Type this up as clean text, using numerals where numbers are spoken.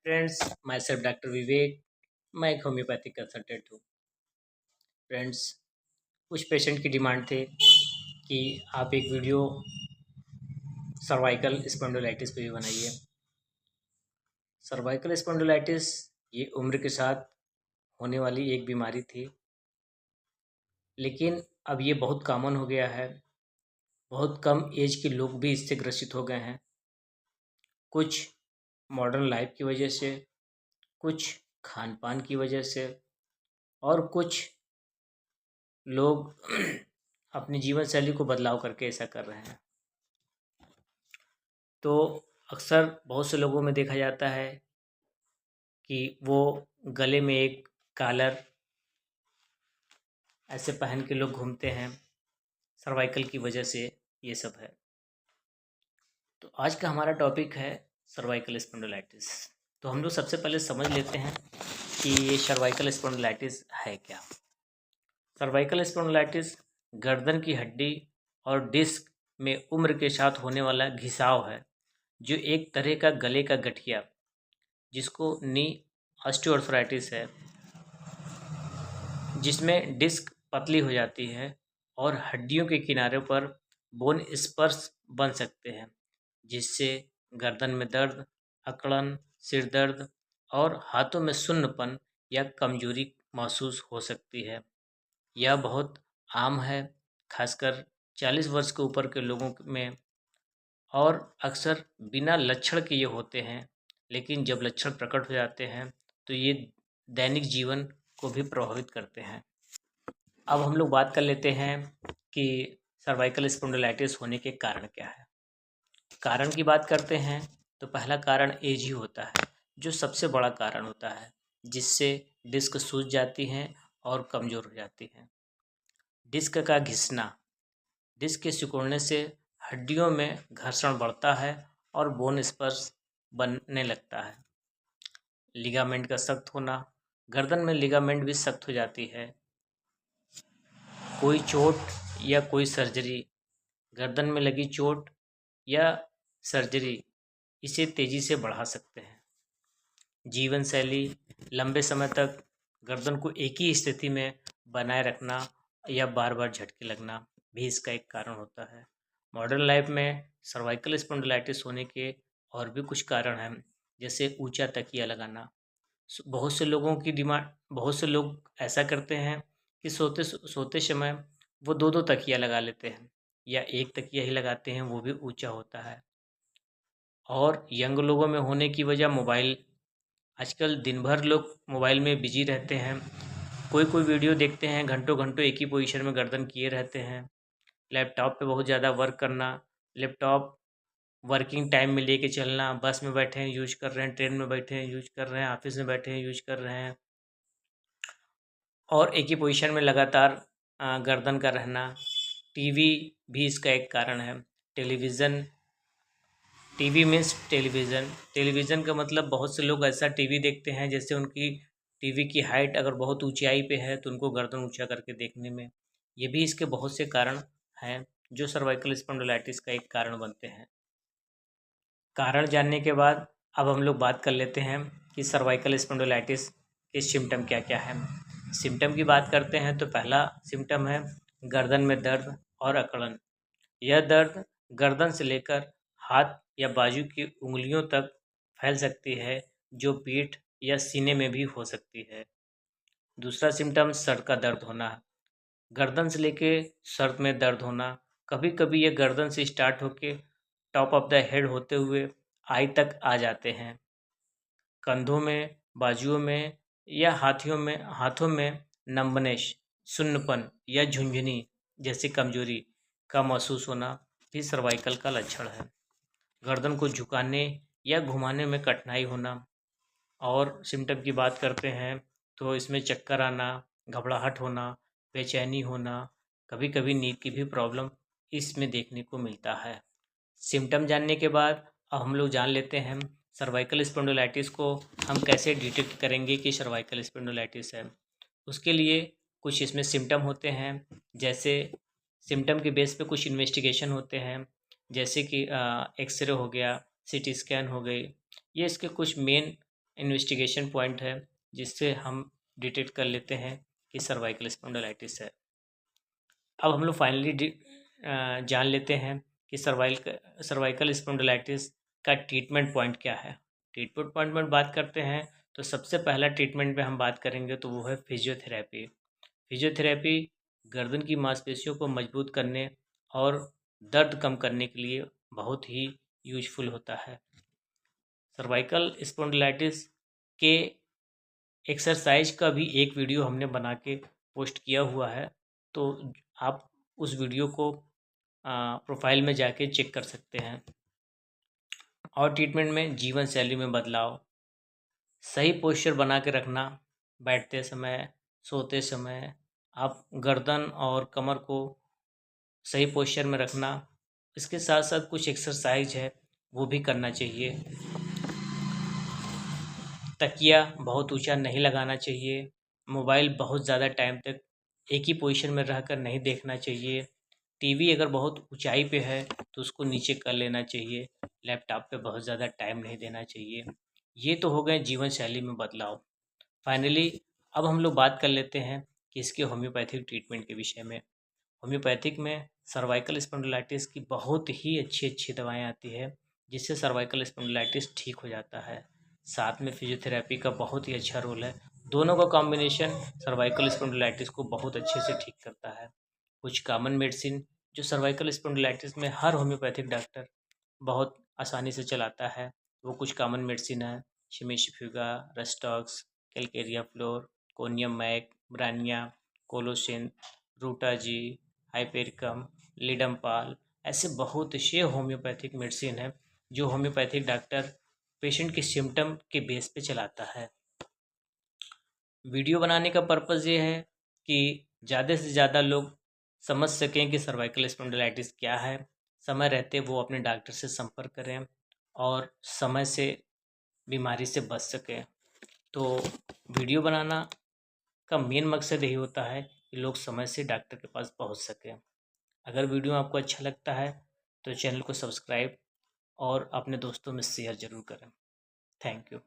Friends, my self doctor विवेक। मैं एक homeopathic consultant हूँ। फ्रेंड्स, कुछ पेशेंट की डिमांड थे कि आप एक वीडियो सर्वाइकल स्पॉन्डिलोलाइटिस पे भी बनाइए। सर्वाइकल स्पॉन्डिलोलाइटिस ये उम्र के साथ होने वाली एक बीमारी थी, लेकिन अब ये बहुत कॉमन हो गया है। बहुत कम एज के लोग भी इससे ग्रसित हो गए हैं। कुछ मॉडर्न लाइफ की वजह से, कुछ खान पान की वजह से और कुछ लोग अपनी जीवन शैली को बदलाव करके ऐसा कर रहे हैं। तो अक्सर बहुत से लोगों में देखा जाता है कि वो गले में एक कॉलर ऐसे पहन के लोग घूमते हैं। सर्वाइकल की वजह से ये सब है। तो आज का हमारा टॉपिक है सर्वाइकल स्पॉन्डिलाइटिस। तो हम लोग सबसे पहले समझ लेते हैं कि ये सर्वाइकल स्पॉन्डिलाइटिस है क्या। सर्वाइकल स्पॉन्डिलाइटिस गर्दन की हड्डी और डिस्क में उम्र के साथ होने वाला घिसाव है, जो एक तरह का गले का गठिया, जिसको नी ऑस्टियोआर्थराइटिस है, जिसमें डिस्क पतली हो जाती है और हड्डियों के किनारे पर बोन स्पर्स बन सकते हैं, जिससे गर्दन में दर्द, अकड़न, सिर दर्द और हाथों में सुन्नपन या कमजोरी महसूस हो सकती है। यह बहुत आम है, खासकर 40 वर्ष के ऊपर के लोगों में, और अक्सर बिना लक्षण के ये होते हैं। लेकिन जब लक्षण प्रकट हो जाते हैं तो ये दैनिक जीवन को भी प्रभावित करते हैं। अब हम लोग बात कर लेते हैं कि सर्वाइकल स्पॉन्डिलाइटिस होने के कारण क्या है। कारण की बात करते हैं तो पहला कारण एज ही होता है, जो सबसे बड़ा कारण होता है, जिससे डिस्क सूज जाती हैं और कमज़ोर हो जाती हैं। डिस्क का घिसना, डिस्क के सिकुड़ने से हड्डियों में घर्षण बढ़ता है और बोन स्पर्स बनने लगता है। लिगामेंट का सख्त होना, गर्दन में लिगामेंट भी सख्त हो जाती है। कोई चोट या कोई सर्जरी, गर्दन में लगी चोट या सर्जरी इसे तेजी से बढ़ा सकते हैं। जीवन शैली, लंबे समय तक गर्दन को एक ही स्थिति में बनाए रखना या बार बार झटके लगना भी इसका एक कारण होता है। मॉडर्न लाइफ में सर्वाइकल स्पॉन्डिलाइटिस होने के और भी कुछ कारण हैं, जैसे ऊंचा तकिया लगाना। बहुत से लोग ऐसा करते हैं कि सोते सोते समय वो दो दो तकिया लगा लेते हैं, या एक तकिया ही लगाते हैं, वो भी ऊंचा होता है। और यंग लोगों में होने की वजह मोबाइल। आजकल दिन भर लोग मोबाइल में बिजी रहते हैं। कोई कोई वीडियो देखते हैं, घंटों घंटों एक ही पोजीशन में गर्दन किए रहते हैं। लैपटॉप पे बहुत ज़्यादा वर्क करना, लैपटॉप वर्किंग टाइम में लेके चलना, बस में बैठे हैं यूज कर रहे हैं, ट्रेन में बैठे हैं यूज कर रहे हैं, ऑफिस में बैठे हैं यूज कर रहे हैं, और एक ही पोजीशन में लगातार गर्दन का रहना। टीवी भी इसका एक कारण है। Television, TV means television. Television का मतलब बहुत से लोग ऐसा टीवी देखते हैं जैसे उनकी टीवी की हाइट अगर बहुत ऊंचाई पे है तो उनको गर्दन ऊंचा करके देखने में, ये भी इसके बहुत से कारण हैं जो सर्वाइकल स्पॉन्डिलाइटिस का एक कारण बनते हैं। कारण जानने के बाद अब हम लोग बात कर लेते हैं कि सर्वाइकल स्पॉन्डिलाइटिस के सिम्टम क्या क्या हैं। सिम्टम की बात करते हैं तो पहला सिम्टम है गर्दन में दर्द और अकड़न। यह दर्द गर्दन से लेकर हाथ या बाजू की उंगलियों तक फैल सकती है, जो पीठ या सीने में भी हो सकती है। दूसरा सिम्टम सर का दर्द होना। गर्दन से लेके सर में दर्द होना। कभी कभी यह गर्दन से स्टार्ट होके टॉप ऑफ द हेड होते हुए आई तक आ जाते हैं। कंधों में, बाजुओं में या हाथों में नंबनेश, सुन्नपन या झुंझुनी जैसी कमजोरी का महसूस होना भी सर्वाइकल का लक्षण है। गर्दन को झुकाने या घुमाने में कठिनाई होना। और सिम्टम की बात करते हैं तो इसमें चक्कर आना, घबराहट होना, बेचैनी होना, कभी कभी नींद की भी प्रॉब्लम इसमें देखने को मिलता है। सिम्टम जानने के बाद अब हम लोग जान लेते हैं सर्वाइकल स्पॉन्डिलाइटिस को हम कैसे डिटेक्ट करेंगे कि सर्वाइकल स्पॉन्डिलाइटिस है। उसके लिए कुछ इसमें सिम्टम होते हैं, जैसे सिम्टम के बेस पे कुछ इन्वेस्टिगेशन होते हैं, जैसे कि एक्सरे हो गया, सीटी स्कैन हो गई। ये इसके कुछ मेन इन्वेस्टिगेशन पॉइंट है जिससे हम डिटेक्ट कर लेते हैं कि सर्वाइकल स्पॉन्डिलाइटिस है। अब हम लोग फाइनली जान लेते हैं कि सर्वाइकल स्पॉन्डिलाइटिस का ट्रीटमेंट पॉइंट क्या है। ट्रीटमेंट पॉइंट में बात करते हैं तो सबसे पहला ट्रीटमेंट में हम बात करेंगे तो वो है फिजियोथेरेपी। फिजियोथेरेपी गर्दन की मांसपेशियों को मजबूत करने और दर्द कम करने के लिए बहुत ही यूजफुल होता है। सर्वाइकल स्पॉन्डिलाइटिस के एक्सरसाइज का भी एक वीडियो हमने बना के पोस्ट किया हुआ है, तो आप उस वीडियो को प्रोफाइल में जाके चेक कर सकते हैं। और ट्रीटमेंट में जीवन शैली में बदलाव, सही पोस्चर बना के रखना, बैठते समय, सोते समय आप गर्दन और कमर को सही पोस्चर में रखना। इसके साथ साथ कुछ एक्सरसाइज है वो भी करना चाहिए। तकिया बहुत ऊंचा नहीं लगाना चाहिए। मोबाइल बहुत ज़्यादा टाइम तक एक ही पोजीशन में रहकर नहीं देखना चाहिए। टीवी अगर बहुत ऊंचाई पे है तो उसको नीचे कर लेना चाहिए। लैपटॉप पे बहुत ज़्यादा टाइम नहीं देना चाहिए। ये तो हो गए जीवन शैली में बदलाव। फाइनली अब हम लोग बात कर लेते हैं कि इसके होम्योपैथिक ट्रीटमेंट के विषय में। होम्योपैथिक में सर्वाइकल स्पॉन्डिलाइटिस की बहुत ही अच्छी अच्छी दवाएं आती है जिससे सर्वाइकल स्पॉन्डिलाइटिस ठीक हो जाता है। साथ में फिजियोथेरेपी का बहुत ही अच्छा रोल है। दोनों का कॉम्बिनेशन सर्वाइकल स्पॉन्डिलाइटिस को बहुत अच्छे से ठीक करता है। कुछ कॉमन मेडिसिन जो सर्वाइकल स्पॉन्डिलाइटिस में हर होम्योपैथिक डॉक्टर बहुत आसानी से चलाता है, वो कुछ कॉमन मेडिसिन है। Cimicifuga, rhus tox, calcarea fluor, conium mac, bryonia, colocynth, ruta g, hypericum, ledum pal, ऐसे बहुत से होम्योपैथिक मेडिसिन है जो होम्योपैथिक डॉक्टर पेशेंट के सिम्टम के बेस पे चलाता है। वीडियो बनाने का पर्पज़ ये है कि ज़्यादा से ज़्यादा लोग समझ सकें कि सर्वाइकल स्पॉन्डिलाइटिस क्या है। समय रहते वो अपने डॉक्टर से संपर्क करें और समय से बीमारी से बच सकें। तो वीडियो बनाना का मेन मकसद यही होता है कि लोग समय से डॉक्टर के पास पहुंच सकें। अगर वीडियो आपको अच्छा लगता है तो चैनल को सब्सक्राइब और अपने दोस्तों में शेयर ज़रूर करें। Thank you.